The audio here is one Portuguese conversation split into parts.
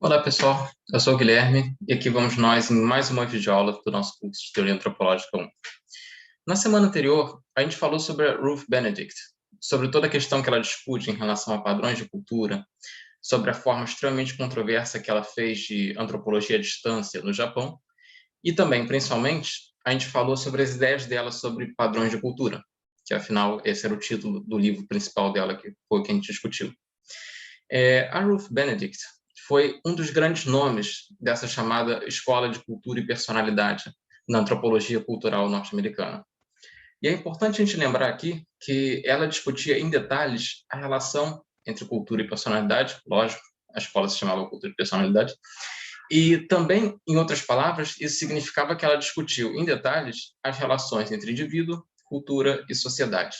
Olá, pessoal. Eu sou o Guilherme e aqui vamos nós em mais uma videoaula do nosso curso de Teoria Antropológica 1. Na semana anterior, a gente falou sobre a Ruth Benedict, sobre toda a questão que ela discute em relação a padrões de cultura, sobre a forma extremamente controversa que ela fez de antropologia à distância no Japão, e também, principalmente, a gente falou sobre as ideias dela sobre padrões de cultura, que afinal esse era o título do livro principal dela, que foi o que a gente discutiu. A Ruth Benedict foi um dos grandes nomes dessa chamada Escola de Cultura e Personalidade na antropologia cultural norte-americana. E é importante a gente lembrar aqui que ela discutia em detalhes a relação entre cultura e personalidade, lógico, a escola se chamava Cultura e Personalidade, e também, em outras palavras, isso significava que ela discutiu em detalhes as relações entre indivíduo, cultura e sociedade.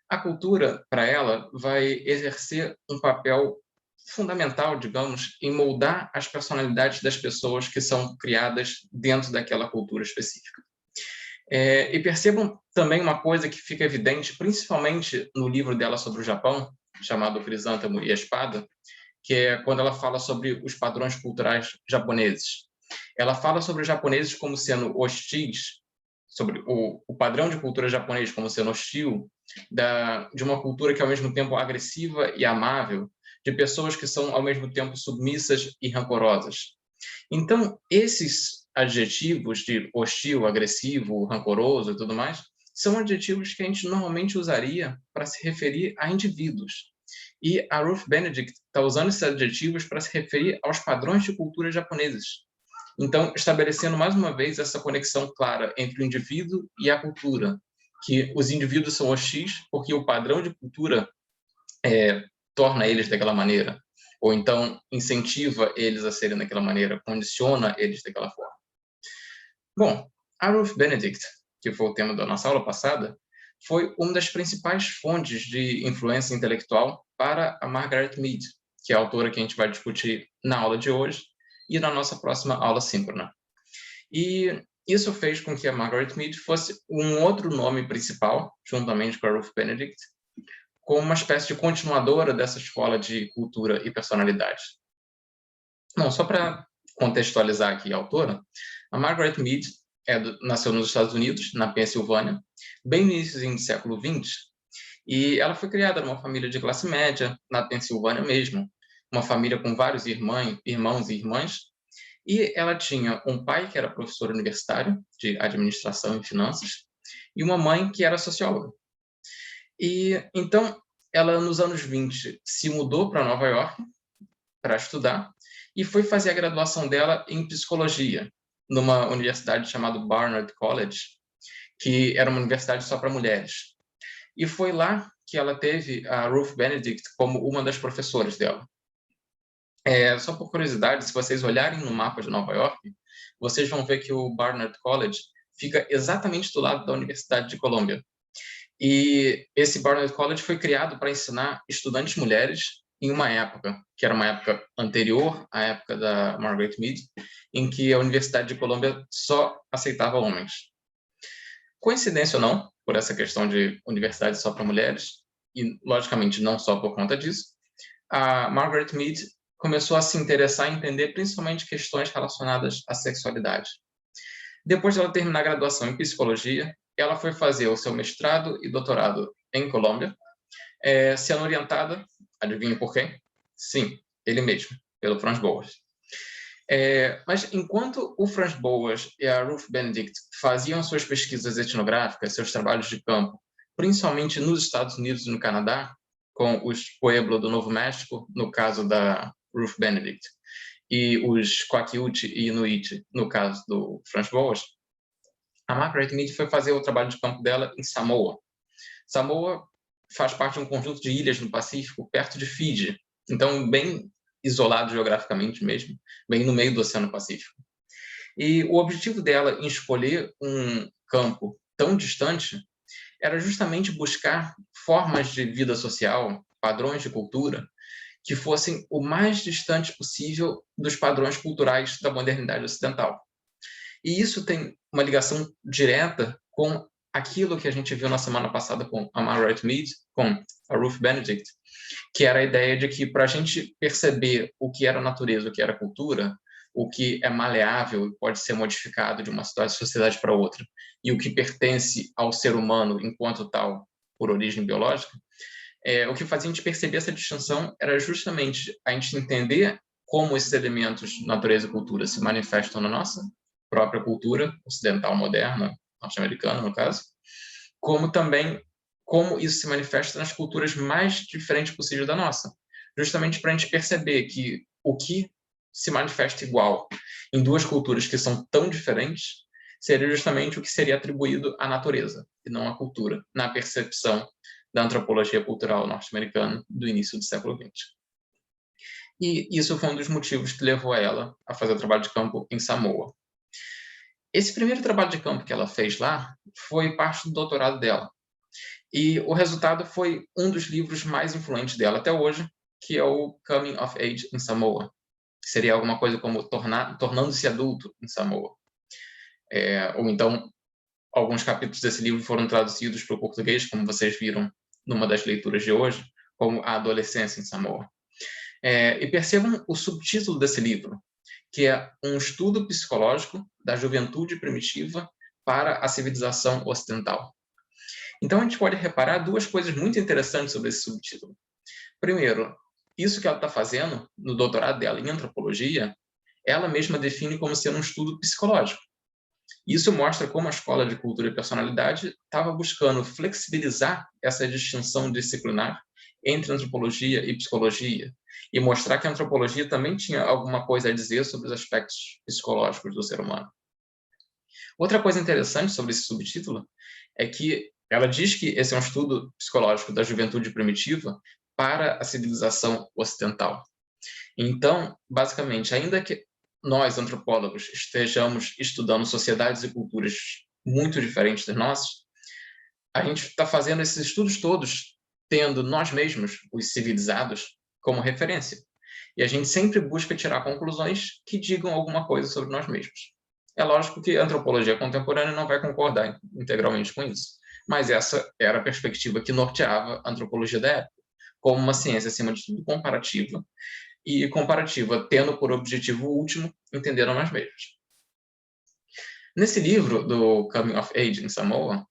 A cultura, para ela, vai exercer um papel fundamental, digamos, em moldar as personalidades das pessoas que são criadas dentro daquela cultura específica. E percebam também uma coisa que fica evidente, principalmente no livro dela sobre o Japão, chamado Crisântemo e a Espada, que é quando ela fala sobre os padrões culturais japoneses. Ela fala sobre os japoneses como sendo hostis, sobre o padrão de cultura japonês como sendo hostil, de uma cultura que é ao mesmo tempo agressiva e amável, de pessoas que são ao mesmo tempo submissas e rancorosas. Então, esses adjetivos de hostil, agressivo, rancoroso e tudo mais, são adjetivos que a gente normalmente usaria para se referir a indivíduos. E a Ruth Benedict está usando esses adjetivos para se referir aos padrões de cultura japoneses. Então, estabelecendo mais uma vez essa conexão clara entre o indivíduo e a cultura, que os indivíduos são hostis porque o padrão de cultura torna eles daquela maneira, ou então incentiva eles a serem daquela maneira, condiciona eles daquela forma. Bom, a Ruth Benedict, que foi o tema da nossa aula passada, foi uma das principais fontes de influência intelectual para a Margaret Mead, que é a autora que a gente vai discutir na aula de hoje e na nossa próxima aula síncrona. E isso fez com que a Margaret Mead fosse um outro nome principal, juntamente com a Ruth Benedict, como uma espécie de continuadora dessa escola de cultura e personalidade. Não, só para contextualizar aqui a autora, a Margaret Mead nasceu nos Estados Unidos, na Pensilvânia, bem no início do século XX, e ela foi criada numa família de classe média, na Pensilvânia mesmo, uma família com vários irmãos e irmãs, e ela tinha um pai que era professor universitário de administração e finanças, e uma mãe que era socióloga. E então ela, nos anos 20, se mudou para Nova York para estudar e foi fazer a graduação dela em psicologia numa universidade chamada Barnard College, que era uma universidade só para mulheres. E foi lá que ela teve a Ruth Benedict como uma das professoras dela. Só por curiosidade, se vocês olharem no mapa de Nova York, vocês vão ver que o Barnard College fica exatamente do lado da Universidade de Colômbia. E esse Barnard College foi criado para ensinar estudantes mulheres em uma época, que era uma época anterior à época da Margaret Mead, em que a Universidade de Colômbia só aceitava homens. Coincidência ou não, por essa questão de universidade só para mulheres, e logicamente não só por conta disso, a Margaret Mead começou a se interessar em entender principalmente questões relacionadas à sexualidade. Depois de ela terminar a graduação em psicologia, ela foi fazer o seu mestrado e doutorado em Colômbia, sendo orientada, adivinha por quem? Sim, ele mesmo, pelo Franz Boas. Mas enquanto o Franz Boas e a Ruth Benedict faziam suas pesquisas etnográficas, seus trabalhos de campo, principalmente nos Estados Unidos e no Canadá, com os Pueblo do Novo México, no caso da Ruth Benedict, e os Kwakiutl e Inuit, no caso do Franz Boas, a Margaret Mead foi fazer o trabalho de campo dela em Samoa. Samoa faz parte de um conjunto de ilhas no Pacífico, perto de Fiji, então bem isolado geograficamente mesmo, bem no meio do Oceano Pacífico. E o objetivo dela em escolher um campo tão distante era justamente buscar formas de vida social, padrões de cultura, que fossem o mais distantes possível dos padrões culturais da modernidade ocidental. E isso tem uma ligação direta com aquilo que a gente viu na semana passada com a Margaret Mead, com a Ruth Benedict, que era a ideia de que para a gente perceber o que era natureza, o que era cultura, o que é maleável e pode ser modificado de uma sociedade para outra, e o que pertence ao ser humano enquanto tal, por origem biológica, o que fazia a gente perceber essa distinção era justamente a gente entender como esses elementos, natureza e cultura, se manifestam na nossa própria cultura ocidental moderna, norte-americana, no caso, como também como isso se manifesta nas culturas mais diferentes possíveis da nossa. Justamente para a gente perceber que o que se manifesta igual em duas culturas que são tão diferentes seria justamente o que seria atribuído à natureza, e não à cultura, na percepção da antropologia cultural norte-americana do início do século XX. E isso foi um dos motivos que levou ela a fazer o trabalho de campo em Samoa. Esse primeiro trabalho de campo que ela fez lá foi parte do doutorado dela. E o resultado foi um dos livros mais influentes dela até hoje, que é o Coming of Age in Samoa. Seria alguma coisa como Tornando-se Adulto em Samoa. Ou então, alguns capítulos desse livro foram traduzidos para o português, como vocês viram numa das leituras de hoje, como A Adolescência em Samoa. E percebam o subtítulo desse livro, que é um estudo psicológico da juventude primitiva para a civilização ocidental. Então, a gente pode reparar duas coisas muito interessantes sobre esse subtítulo. Primeiro, isso que ela está fazendo no doutorado dela em antropologia, ela mesma define como sendo um estudo psicológico. Isso mostra como a Escola de Cultura e Personalidade estava buscando flexibilizar essa distinção disciplinar entre antropologia e psicologia, e mostrar que a antropologia também tinha alguma coisa a dizer sobre os aspectos psicológicos do ser humano. Outra coisa interessante sobre esse subtítulo é que ela diz que esse é um estudo psicológico da juventude primitiva para a civilização ocidental. Então, basicamente, ainda que nós, antropólogos, estejamos estudando sociedades e culturas muito diferentes das nossas, a gente está fazendo esses estudos todos tendo nós mesmos, os civilizados, como referência. E a gente sempre busca tirar conclusões que digam alguma coisa sobre nós mesmos. É lógico que a antropologia contemporânea não vai concordar integralmente com isso, mas essa era a perspectiva que norteava a antropologia da época, como uma ciência, acima de tudo, comparativa, e comparativa tendo por objetivo último entender a nós mesmos. Nesse livro do Coming of Age in Samoa,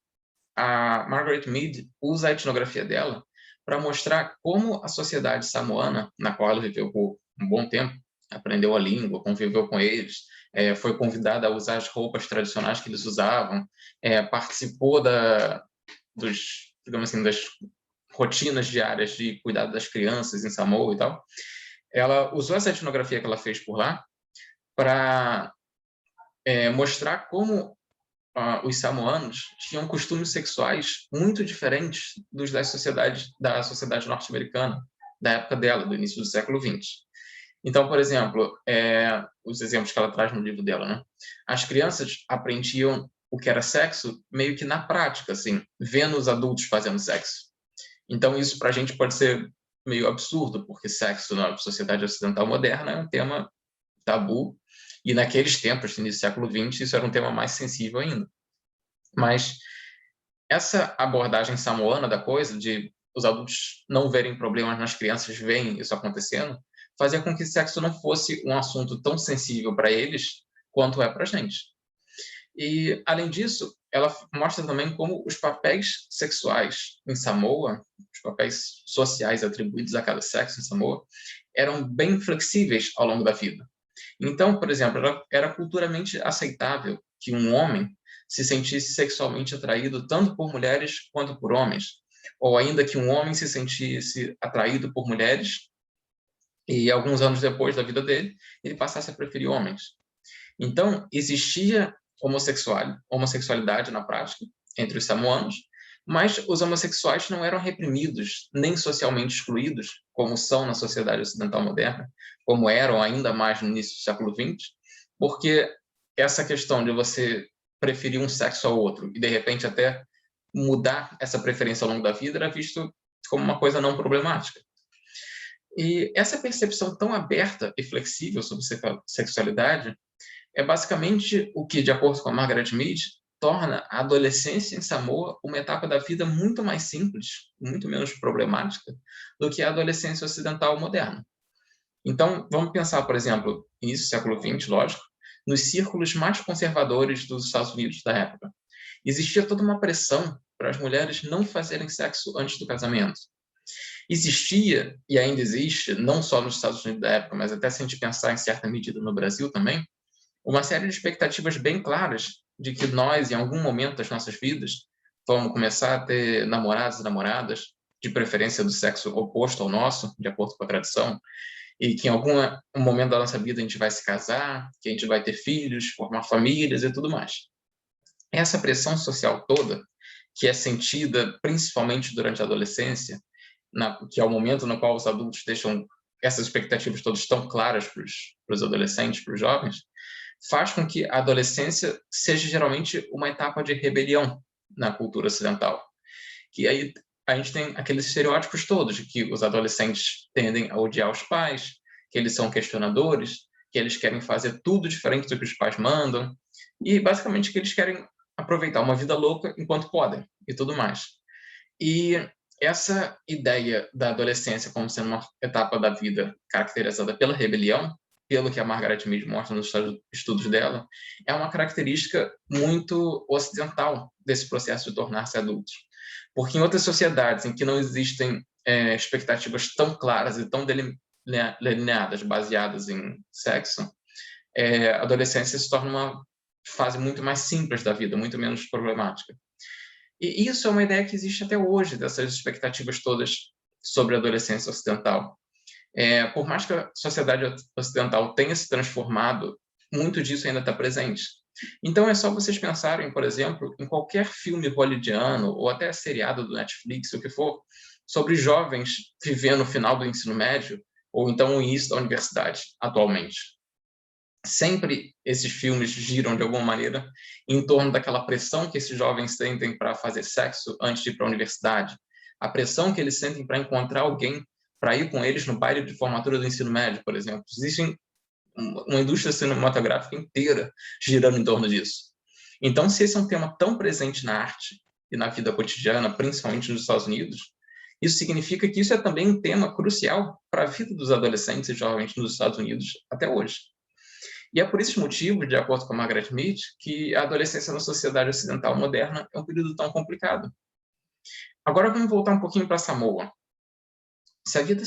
a Margaret Mead usa a etnografia dela para mostrar como a sociedade samoana, na qual ela viveu por um bom tempo, aprendeu a língua, conviveu com eles, foi convidada a usar as roupas tradicionais que eles usavam, participou digamos assim, das rotinas diárias de cuidado das crianças em Samoa e tal. Ela usou essa etnografia que ela fez por lá para mostrar como os samoanos tinham costumes sexuais muito diferentes dos da sociedade norte-americana, da época dela, do início do século XX. Então, por exemplo, os exemplos que ela traz no livro dela, né? As crianças aprendiam o que era sexo meio que na prática, assim, vendo os adultos fazendo sexo. Então, isso para a gente pode ser meio absurdo, porque sexo na sociedade ocidental moderna é um tema tabu, e naqueles tempos, no início do século XX, isso era um tema mais sensível ainda. Mas essa abordagem samoana da coisa, de os adultos não verem problemas nas crianças, veem isso acontecendo, fazia com que sexo não fosse um assunto tão sensível para eles quanto é para a gente. E, além disso, ela mostra também como os papéis sexuais em Samoa, os papéis sociais atribuídos a cada sexo em Samoa, eram bem flexíveis ao longo da vida. Então, por exemplo, era culturalmente aceitável que um homem se sentisse sexualmente atraído tanto por mulheres quanto por homens, ou ainda que um homem se sentisse atraído por mulheres e alguns anos depois da vida dele, ele passasse a preferir homens. Então, existia homossexualidade na prática entre os samoanos, mas os homossexuais não eram reprimidos nem socialmente excluídos, como são na sociedade ocidental moderna, como eram ainda mais no início do século XX, porque essa questão de você preferir um sexo ao outro e, de repente, até mudar essa preferência ao longo da vida era visto como uma coisa não problemática. E essa percepção tão aberta e flexível sobre sexualidade é basicamente o que, de acordo com a Margaret Mead, torna a adolescência em Samoa uma etapa da vida muito mais simples, muito menos problemática, do que a adolescência ocidental moderna. Então, vamos pensar, por exemplo, início do século XX, lógico, nos círculos mais conservadores dos Estados Unidos da época. Existia toda uma pressão para as mulheres não fazerem sexo antes do casamento. Existia, e ainda existe, não só nos Estados Unidos da época, mas até se a gente pensar em certa medida no Brasil também, uma série de expectativas bem claras de que nós, em algum momento das nossas vidas, vamos começar a ter namorados e namoradas, de preferência do sexo oposto ao nosso, de acordo com a tradição, e que em algum momento da nossa vida a gente vai se casar, que a gente vai ter filhos, formar famílias e tudo mais. Essa pressão social toda, que é sentida principalmente durante a adolescência, que é o momento no qual os adultos deixam essas expectativas todas tão claras para os adolescentes, para os jovens, faz com que a adolescência seja geralmente uma etapa de rebelião na cultura ocidental. Que aí a gente tem aqueles estereótipos todos, de que os adolescentes tendem a odiar os pais, que eles são questionadores, que eles querem fazer tudo diferente do que os pais mandam, e basicamente que eles querem aproveitar uma vida louca enquanto podem, e tudo mais. E essa ideia da adolescência como sendo uma etapa da vida caracterizada pela rebelião, pelo que a Margaret Mead mostra nos estudos dela, é uma característica muito ocidental desse processo de tornar-se adultos. Porque em outras sociedades em que não existem expectativas tão claras e tão delineadas, baseadas em sexo, a adolescência se torna uma fase muito mais simples da vida, muito menos problemática. E isso é uma ideia que existe até hoje, dessas expectativas todas sobre a adolescência ocidental. Por mais que a sociedade ocidental tenha se transformado, muito disso ainda está presente. Então é só vocês pensarem, por exemplo, em qualquer filme hollywoodiano ou até seriado do Netflix, o que for, sobre jovens vivendo o final do ensino médio ou então o início da universidade atualmente. Sempre esses filmes giram de alguma maneira em torno daquela pressão que esses jovens sentem para fazer sexo antes de ir para a universidade, a pressão que eles sentem para encontrar alguém para ir com eles no baile de formatura do ensino médio, por exemplo. Existe uma indústria cinematográfica inteira girando em torno disso. Então, se esse é um tema tão presente na arte e na vida cotidiana, principalmente nos Estados Unidos, isso significa que isso é também um tema crucial para a vida dos adolescentes e jovens nos Estados Unidos até hoje. E é por esses motivos, de acordo com a Margaret Mead, que a adolescência na sociedade ocidental moderna é um período tão complicado. Agora vamos voltar um pouquinho para Samoa. Se a vida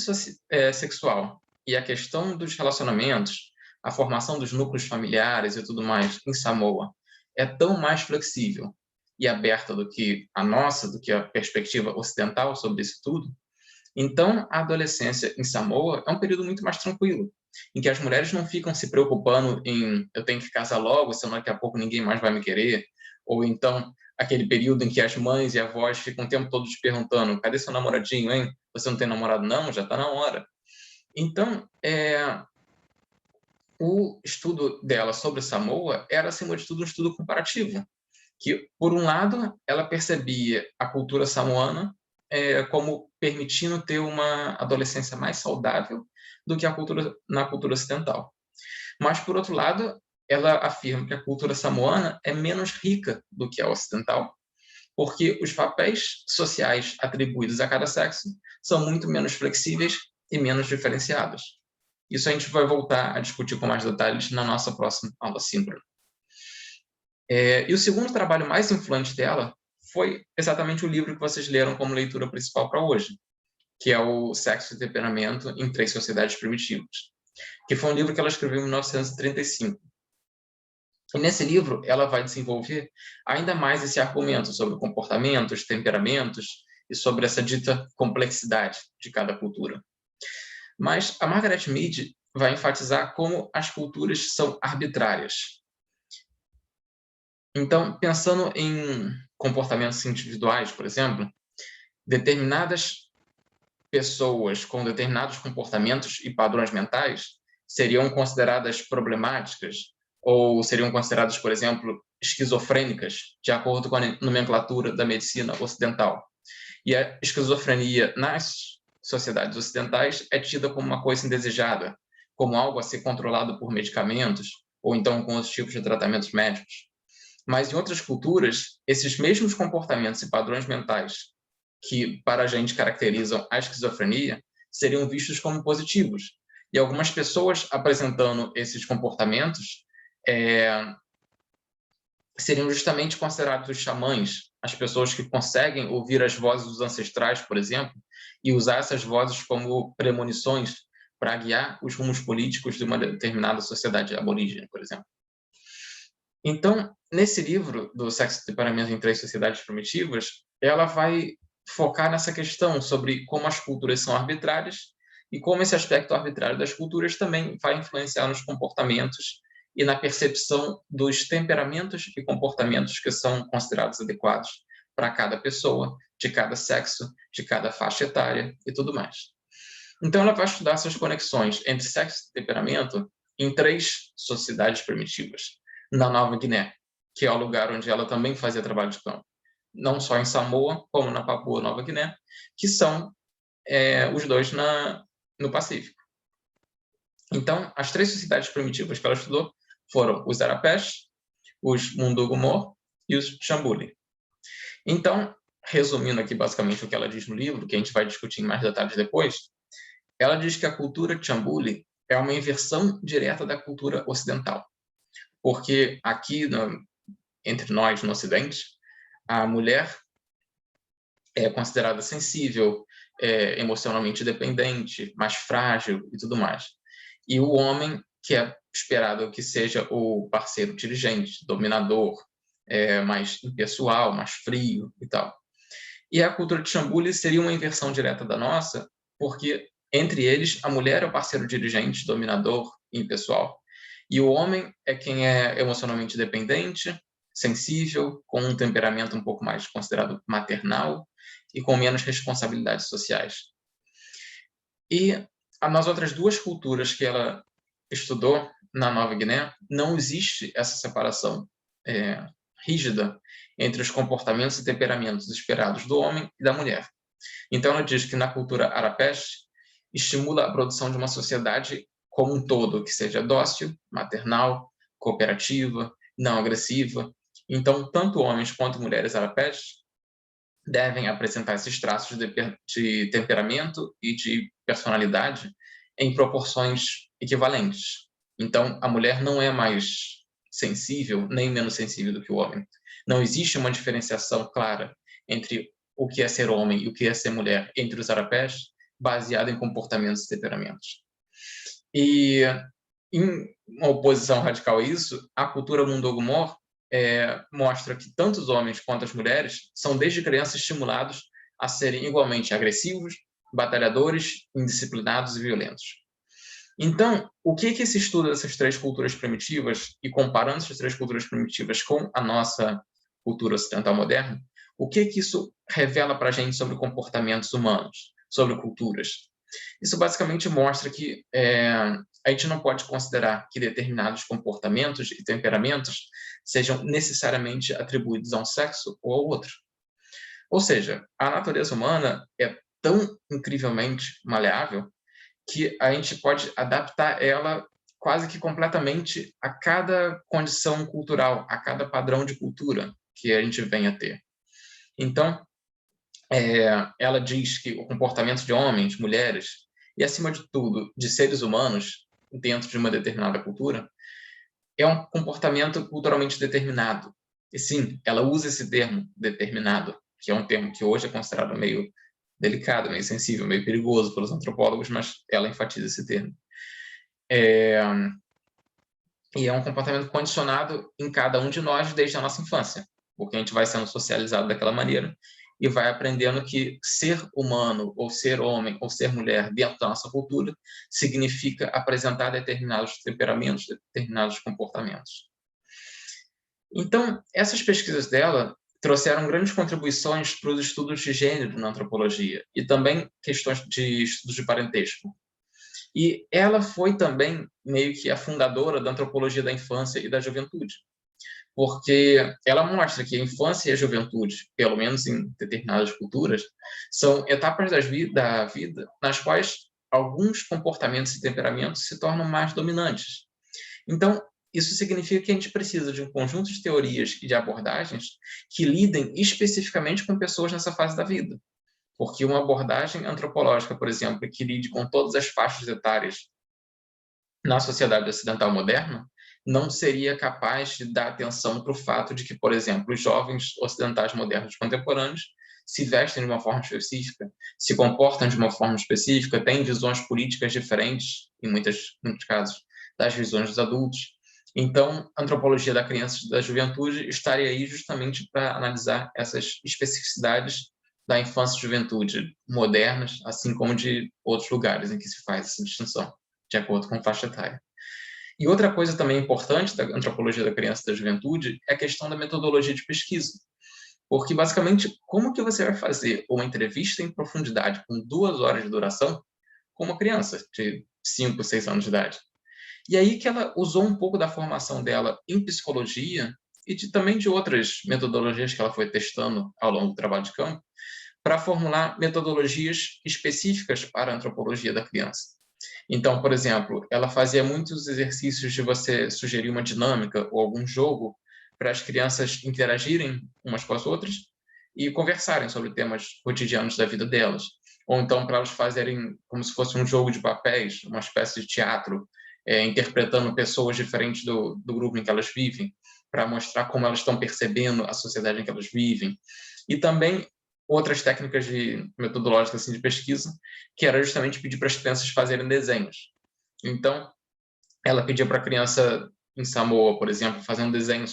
sexual e a questão dos relacionamentos, a formação dos núcleos familiares e tudo mais em Samoa é tão mais flexível e aberta do que a nossa, do que a perspectiva ocidental sobre isso tudo, então a adolescência em Samoa é um período muito mais tranquilo, em que as mulheres não ficam se preocupando em eu tenho que casar logo, senão daqui a pouco ninguém mais vai me querer, ou então aquele período em que as mães e avós ficam o tempo todo te perguntando, cadê seu namoradinho, hein? Você não tem namorado? Não, já está na hora. Então, o estudo dela sobre Samoa era, acima de tudo, um estudo comparativo, que, por um lado, ela percebia a cultura samoana como permitindo ter uma adolescência mais saudável do que na cultura ocidental. Mas, por outro lado, ela afirma que a cultura samoana é menos rica do que a ocidental, porque os papéis sociais atribuídos a cada sexo são muito menos flexíveis e menos diferenciados. Isso a gente vai voltar a discutir com mais detalhes na nossa próxima aula síncrona. E o segundo trabalho mais influente dela foi exatamente o livro que vocês leram como leitura principal para hoje, que é o Sexo e Temperamento em Três Sociedades Primitivas, que foi um livro que ela escreveu em 1935. E nesse livro, ela vai desenvolver ainda mais esse argumento sobre comportamentos, temperamentos e sobre essa dita complexidade de cada cultura. Mas a Margaret Mead vai enfatizar como as culturas são arbitrárias. Então, pensando em comportamentos individuais, por exemplo, determinadas pessoas com determinados comportamentos e padrões mentais seriam consideradas problemáticas ou seriam consideradas, por exemplo, esquizofrênicas, de acordo com a nomenclatura da medicina ocidental. E a esquizofrenia nas sociedades ocidentais é tida como uma coisa indesejada, como algo a ser controlado por medicamentos ou então com outros tipos de tratamentos médicos. Mas em outras culturas, esses mesmos comportamentos e padrões mentais que para a gente caracterizam a esquizofrenia seriam vistos como positivos. E algumas pessoas apresentando esses comportamentos seriam justamente considerados os xamãs, as pessoas que conseguem ouvir as vozes dos ancestrais, por exemplo, e usar essas vozes como premonições para guiar os rumos políticos de uma determinada sociedade aborígene, por exemplo. Então, nesse livro do Sexo e Temperamento em Três Sociedades Primitivas, ela vai focar nessa questão sobre como as culturas são arbitrárias e como esse aspecto arbitrário das culturas também vai influenciar nos comportamentos e na percepção dos temperamentos e comportamentos que são considerados adequados para cada pessoa, de cada sexo, de cada faixa etária e tudo mais. Então, ela vai estudar essas conexões entre sexo e temperamento em três sociedades primitivas. Na Nova Guiné, que é o lugar onde ela também fazia trabalho de campo, não só em Samoa, como na Papua Nova Guiné, que são os dois no Pacífico. Então, as três sociedades primitivas que ela estudou foram os Arapés, os Mundurucus e os Chambuli. Então, resumindo aqui basicamente o que ela diz no livro, que a gente vai discutir em mais detalhes depois, ela diz que a cultura Chambuli é uma inversão direta da cultura ocidental. Porque aqui, entre nós, no Ocidente, a mulher é considerada sensível, emocionalmente dependente, mais frágil e tudo mais. E o homem, que é esperado que seja o parceiro dirigente, dominador, mais impessoal, mais frio e tal. E a cultura de Chambuli seria uma inversão direta da nossa, porque, entre eles, a mulher é o parceiro dirigente, dominador e impessoal. E o homem é quem é emocionalmente dependente, sensível, com um temperamento um pouco mais considerado maternal e com menos responsabilidades sociais. E nas outras duas culturas que ela estudou na Nova Guiné, não existe essa separação rígida entre os comportamentos e temperamentos esperados do homem e da mulher. Então, ela diz que na cultura arapés estimula a produção de uma sociedade como um todo, que seja dócil, maternal, cooperativa, não agressiva. Então, tanto homens quanto mulheres arapés devem apresentar esses traços de temperamento e de personalidade em proporções equivalentes. Então, a mulher não é mais sensível nem menos sensível do que o homem. Não existe uma diferenciação clara entre o que é ser homem e o que é ser mulher entre os arapés, baseado em comportamentos e temperamentos. E, em uma oposição radical a isso, a cultura Mundogumor mostra que tanto os homens quanto as mulheres são desde criança estimulados a serem igualmente agressivos, batalhadores, indisciplinados e violentos. Então, o que esse estudo dessas três culturas primitivas, e comparando essas três culturas primitivas com a nossa cultura ocidental moderna, o que isso revela para a gente sobre comportamentos humanos, sobre culturas? Isso basicamente mostra que a gente não pode considerar que determinados comportamentos e temperamentos sejam necessariamente atribuídos a um sexo ou ao outro. Ou seja, a natureza humana é tão incrivelmente maleável que a gente pode adaptar ela quase que completamente a cada condição cultural, a cada padrão de cultura que a gente venha a ter. Então, ela diz que o comportamento de homens, mulheres e, acima de tudo, de seres humanos dentro de uma determinada cultura é um comportamento culturalmente determinado. E sim, ela usa esse termo determinado, que é um termo que hoje é considerado meio delicado, meio sensível, meio perigoso pelos antropólogos, mas ela enfatiza esse termo. E é um comportamento condicionado em cada um de nós desde a nossa infância, porque a gente vai sendo socializado daquela maneira e vai aprendendo que ser humano, ou ser homem, ou ser mulher dentro da nossa cultura significa apresentar determinados temperamentos, determinados comportamentos. Então, essas pesquisas dela trouxeram grandes contribuições para os estudos de gênero na antropologia e também questões de estudos de parentesco. E ela foi também meio que a fundadora da antropologia da infância e da juventude, porque ela mostra que a infância e a juventude, pelo menos em determinadas culturas, são etapas da vida nas quais alguns comportamentos e temperamentos se tornam mais dominantes. Então, isso significa que a gente precisa de um conjunto de teorias e de abordagens que lidem especificamente com pessoas nessa fase da vida. Porque uma abordagem antropológica, por exemplo, que lide com todas as faixas etárias na sociedade ocidental moderna, não seria capaz de dar atenção para o fato de que, por exemplo, os jovens ocidentais modernos contemporâneos se vestem de uma forma específica, se comportam de uma forma específica, têm visões políticas diferentes, em muitos casos, das visões dos adultos. Então, a antropologia da criança e da juventude estaria aí justamente para analisar essas especificidades da infância e juventude modernas, assim como de outros lugares em que se faz essa distinção, de acordo com faixa etária. E outra coisa também importante da antropologia da criança e da juventude é a questão da metodologia de pesquisa. Porque, basicamente, como que você vai fazer uma entrevista em profundidade com 2 horas de duração com uma criança de 5, 6 anos de idade? E aí que ela usou um pouco da formação dela em psicologia e também de outras metodologias que ela foi testando ao longo do trabalho de campo, para formular metodologias específicas para a antropologia da criança. Então, por exemplo, ela fazia muitos exercícios de você sugerir uma dinâmica ou algum jogo para as crianças interagirem umas com as outras e conversarem sobre temas cotidianos da vida delas. Ou então para elas fazerem como se fosse um jogo de papéis, uma espécie de teatro, interpretando pessoas diferentes do grupo em que elas vivem, para mostrar como elas estão percebendo a sociedade em que elas vivem. E também outras técnicas metodológicas assim, de pesquisa, que era justamente pedir para as crianças fazerem desenhos. Então, ela pedia para a criança em Samoa, por exemplo, fazer um desenho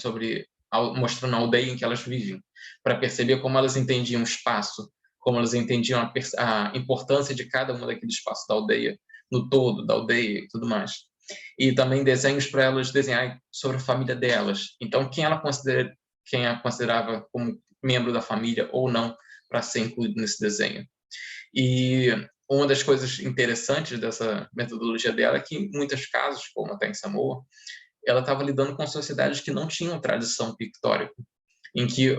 mostrando a aldeia em que elas vivem, para perceber como elas entendiam o espaço, como elas entendiam a importância de cada um daquele espaço da aldeia, no todo da aldeia e tudo mais. E também desenhos para elas desenharem sobre a família delas. Então, quem a considerava como membro da família ou não, para ser incluído nesse desenho. E uma das coisas interessantes dessa metodologia dela é que, em muitos casos, como até em Samoa, ela estava lidando com sociedades que não tinham tradição pictórica, em que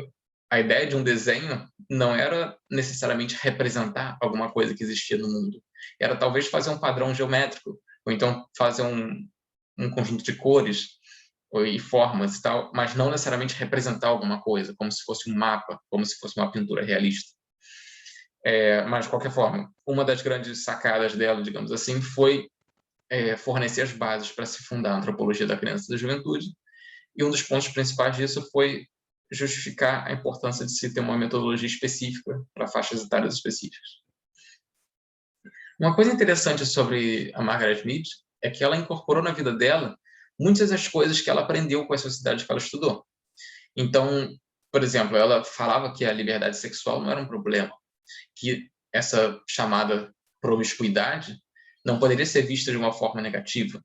a ideia de um desenho não era necessariamente representar alguma coisa que existia no mundo, era talvez fazer um padrão geométrico, ou então fazer um conjunto de cores e formas e tal, mas não necessariamente representar alguma coisa, como se fosse um mapa, como se fosse uma pintura realista. Mas, de qualquer forma, uma das grandes sacadas dela, digamos assim, foi fornecer as bases para se fundar a antropologia da criança e da juventude, e um dos pontos principais disso foi justificar a importância de se ter uma metodologia específica para faixas etárias específicas. Uma coisa interessante sobre a Margaret Mead é que ela incorporou na vida dela muitas das coisas que ela aprendeu com as sociedades que ela estudou. Então, por exemplo, ela falava que a liberdade sexual não era um problema, que essa chamada promiscuidade não poderia ser vista de uma forma negativa.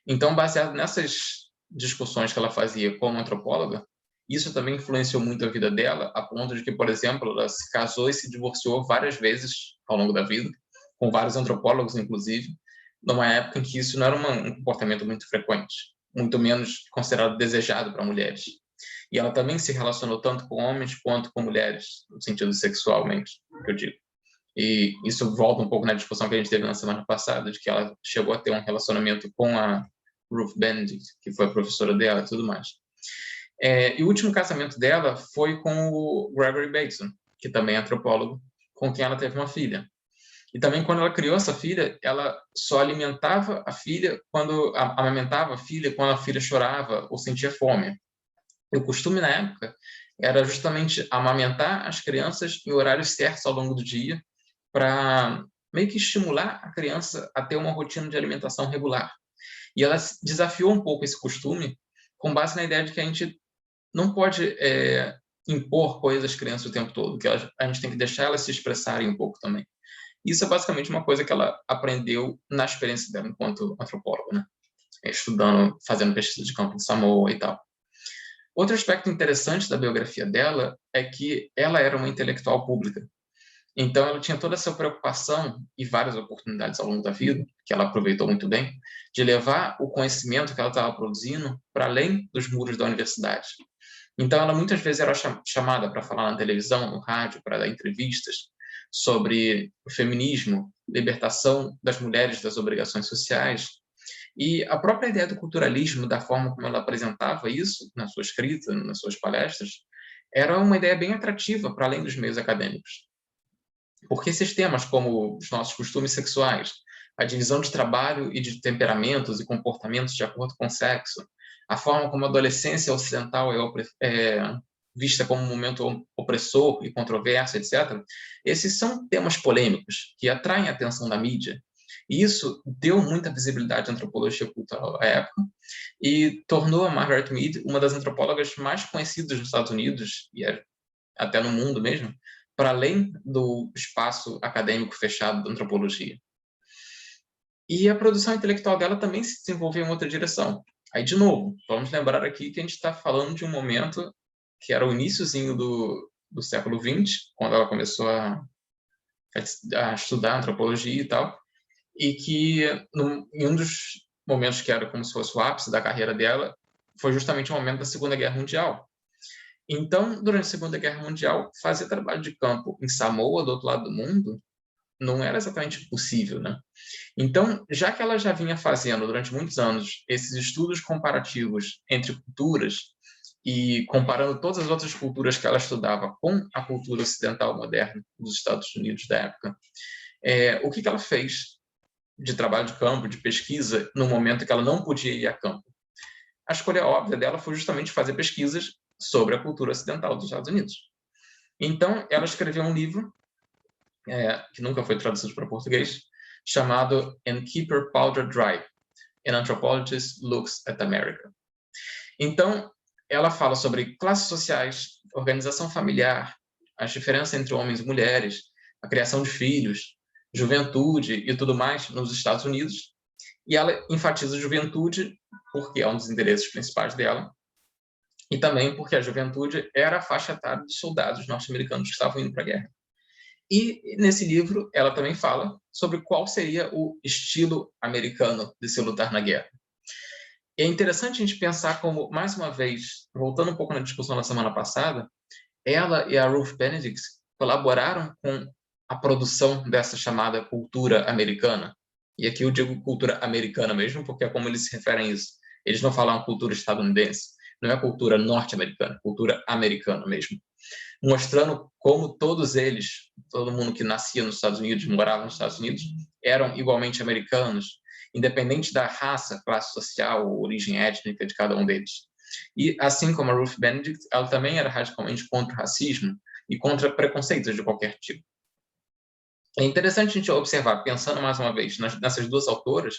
Então, baseado nessas discussões que ela fazia como antropóloga, isso também influenciou muito a vida dela, a ponto de que, por exemplo, ela se casou e se divorciou várias vezes ao longo da vida, com vários antropólogos, inclusive, numa época em que isso não era um comportamento muito frequente, muito menos considerado desejado para mulheres. E ela também se relacionou tanto com homens quanto com mulheres, no sentido sexualmente, eu digo. E isso volta um pouco na discussão que a gente teve na semana passada, de que ela chegou a ter um relacionamento com a Ruth Benedict, que foi a professora dela e tudo mais. E o último casamento dela foi com o Gregory Bateson, que também é antropólogo, com quem ela teve uma filha. E também, quando ela criou essa filha, ela só alimentava a filha amamentava a filha quando a filha chorava ou sentia fome. E o costume na época era justamente amamentar as crianças em horários certos ao longo do dia, para meio que estimular a criança a ter uma rotina de alimentação regular. E ela desafiou um pouco esse costume, com base na ideia de que a gente não pode impor coisas às crianças o tempo todo, que a gente tem que deixar elas se expressarem um pouco também. Isso é basicamente uma coisa que ela aprendeu na experiência dela enquanto antropóloga, né? Estudando, fazendo pesquisa de campo em Samoa e tal. Outro aspecto interessante da biografia dela é que ela era uma intelectual pública. Então, ela tinha toda essa preocupação e várias oportunidades ao longo da vida, que ela aproveitou muito bem, de levar o conhecimento que ela estava produzindo para além dos muros da universidade. Então, ela muitas vezes era chamada para falar na televisão, no rádio, para dar entrevistas sobre o feminismo, libertação das mulheres das obrigações sociais. E a própria ideia do culturalismo, da forma como ela apresentava isso na sua escrita, nas suas palestras, era uma ideia bem atrativa para além dos meios acadêmicos. Porque esses temas, como os nossos costumes sexuais, a divisão de trabalho e de temperamentos e comportamentos de acordo com o sexo, a forma como a adolescência ocidental é vista como um momento opressor e controverso, etc., esses são temas polêmicos que atraem a atenção da mídia. E isso deu muita visibilidade à antropologia cultural à época e tornou a Margaret Mead uma das antropólogas mais conhecidas nos Estados Unidos e até no mundo mesmo, para além do espaço acadêmico fechado da antropologia. E a produção intelectual dela também se desenvolveu em outra direção. Aí, de novo, vamos lembrar aqui que a gente está falando de um momento que era o iniciozinho do século XX, quando ela começou a estudar antropologia e tal, e que em um dos momentos que era como se fosse o ápice da carreira dela, foi justamente o momento da Segunda Guerra Mundial. Então, durante a Segunda Guerra Mundial, fazer trabalho de campo em Samoa, do outro lado do mundo, não era exatamente possível, né? Então, já que ela já vinha fazendo durante muitos anos esses estudos comparativos entre culturas e comparando todas as outras culturas que ela estudava com a cultura ocidental moderna dos Estados Unidos da época, o que ela fez de trabalho de campo, de pesquisa, no momento que ela não podia ir a campo? A escolha óbvia dela foi justamente fazer pesquisas sobre a cultura ocidental dos Estados Unidos. Então, ela escreveu um livro, que nunca foi traduzido para português, chamado And Keep Your Powder Dry, An Anthropologist Looks at America. Então, ela fala sobre classes sociais, organização familiar, as diferenças entre homens e mulheres, a criação de filhos, juventude e tudo mais nos Estados Unidos. E ela enfatiza a juventude porque é um dos interesses principais dela, e também porque a juventude era a faixa etária dos soldados norte-americanos que estavam indo para a guerra. E nesse livro ela também fala sobre qual seria o estilo americano de se lutar na guerra. E é interessante a gente pensar como, mais uma vez, voltando um pouco na discussão da semana passada, ela e a Ruth Benedict colaboraram com a produção dessa chamada cultura americana. E aqui eu digo cultura americana mesmo, porque é como eles se referem a isso. Eles não falam cultura estadunidense, não é cultura norte-americana, cultura americana mesmo. Mostrando como todos eles, todo mundo que nascia nos Estados Unidos, morava nos Estados Unidos, eram igualmente americanos, independente da raça, classe social ou origem étnica de cada um deles. E assim como a Ruth Benedict, ela também era radicalmente contra o racismo e contra preconceitos de qualquer tipo. É interessante a gente observar, pensando mais uma vez nessas duas autoras,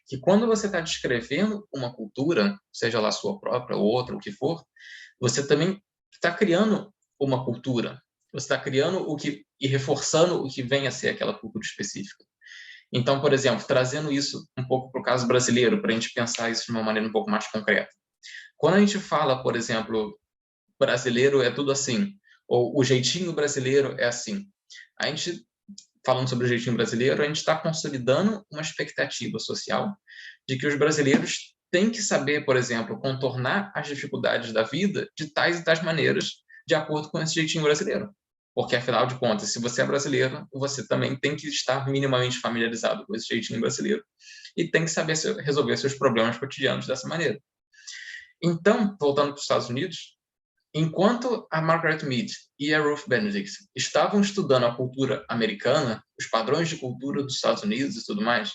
que quando você está descrevendo uma cultura, seja lá sua própria ou outra, o que for, você também está criando uma cultura. Você está criando e reforçando o que vem a ser aquela cultura específica. Então, por exemplo, trazendo isso um pouco para o caso brasileiro, para a gente pensar isso de uma maneira um pouco mais concreta. Quando a gente fala, por exemplo, brasileiro é tudo assim, ou o jeitinho brasileiro é assim, a gente, falando sobre o jeitinho brasileiro, a gente está consolidando uma expectativa social de que os brasileiros têm que saber, por exemplo, contornar as dificuldades da vida de tais e tais maneiras, de acordo com esse jeitinho brasileiro. Porque, afinal de contas, se você é brasileiro, você também tem que estar minimamente familiarizado com esse jeitinho brasileiro e tem que saber resolver seus problemas cotidianos dessa maneira. Então, voltando para os Estados Unidos, enquanto a Margaret Mead e a Ruth Benedict estavam estudando a cultura americana, os padrões de cultura dos Estados Unidos e tudo mais,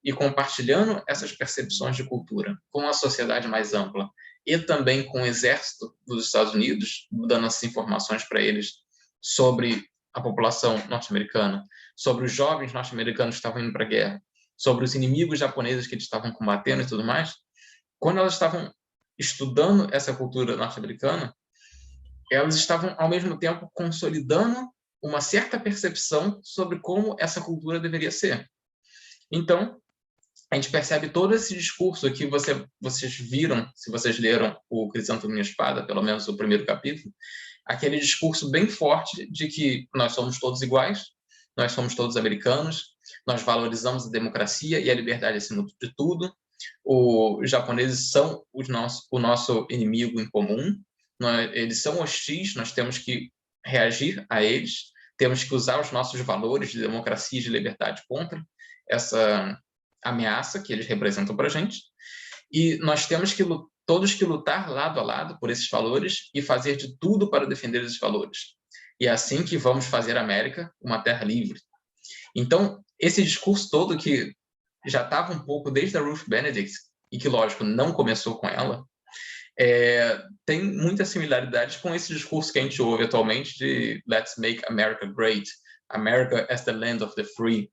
e compartilhando essas percepções de cultura com a sociedade mais ampla e também com o exército dos Estados Unidos, dando essas informações para eles sobre a população norte-americana, sobre os jovens norte-americanos que estavam indo para a guerra, sobre os inimigos japoneses que eles estavam combatendo e tudo mais, quando elas estavam estudando essa cultura norte-americana, elas estavam, ao mesmo tempo, consolidando uma certa percepção sobre como essa cultura deveria ser. Então, a gente percebe todo esse discurso que vocês viram, se vocês leram o Crisântemo Minha Espada, pelo menos o primeiro capítulo, aquele discurso bem forte de que nós somos todos iguais, nós somos todos americanos, nós valorizamos a democracia e a liberdade acima de tudo, os japoneses são o nosso inimigo em comum, eles são hostis, nós temos que reagir a eles, temos que usar os nossos valores de democracia e de liberdade contra ameaça que eles representam para a gente, e nós temos que todos que lutar lado a lado por esses valores e fazer de tudo para defender esses valores. E é assim que vamos fazer a América uma terra livre. Então, esse discurso todo que já estava um pouco desde a Ruth Benedict, e que, lógico, não começou com ela, tem muitas similaridades com esse discurso que a gente ouve atualmente de Let's make America great, America as the land of the free.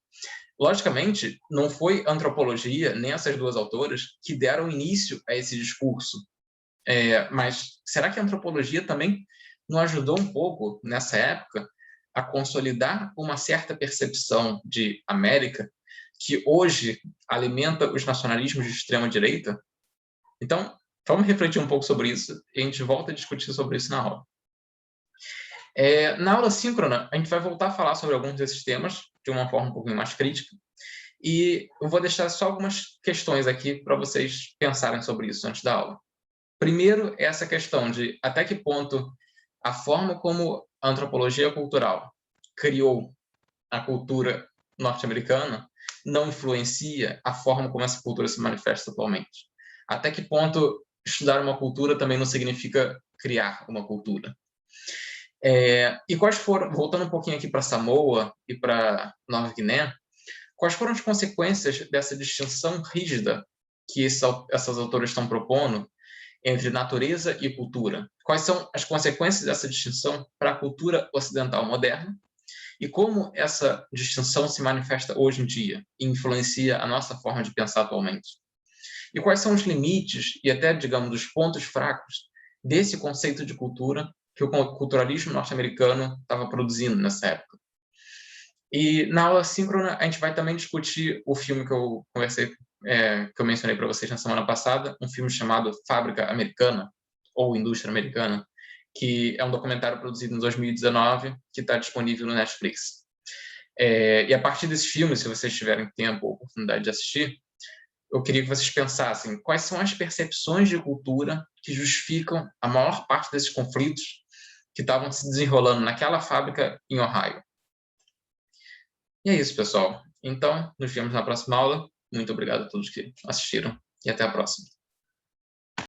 Logicamente, não foi a antropologia, nem essas duas autoras, que deram início a esse discurso. Mas será que a antropologia também não ajudou um pouco, nessa época, a consolidar uma certa percepção de América que hoje alimenta os nacionalismos de extrema-direita? Então, vamos refletir um pouco sobre isso e a gente volta a discutir sobre isso na aula. Na aula síncrona, a gente vai voltar a falar sobre alguns desses temas de uma forma um pouquinho mais crítica, e eu vou deixar só algumas questões aqui para vocês pensarem sobre isso antes da aula. Primeiro, é essa questão de até que ponto a forma como a antropologia cultural criou a cultura norte-americana não influencia a forma como essa cultura se manifesta atualmente. Até que ponto estudar uma cultura também não significa criar uma cultura. E quais foram, voltando um pouquinho aqui para Samoa e para Nova Guiné, quais foram as consequências dessa distinção rígida que essas autoras estão propondo entre natureza e cultura? Quais são as consequências dessa distinção para a cultura ocidental moderna? E como essa distinção se manifesta hoje em dia e influencia a nossa forma de pensar atualmente? E quais são os limites e até, digamos, os pontos fracos desse conceito de cultura que o culturalismo norte-americano estava produzindo nessa época? E na aula síncrona, a gente vai também discutir o filme que eu que eu mencionei para vocês na semana passada, um filme chamado Fábrica Americana, ou Indústria Americana, que é um documentário produzido em 2019, que está disponível no Netflix. E a partir desse filme, se vocês tiverem tempo ou oportunidade de assistir, eu queria que vocês pensassem quais são as percepções de cultura que justificam a maior parte desses conflitos que estavam se desenrolando naquela fábrica em Ohio. E é isso, pessoal. Então, nos vemos na próxima aula. Muito obrigado a todos que assistiram e até a próxima.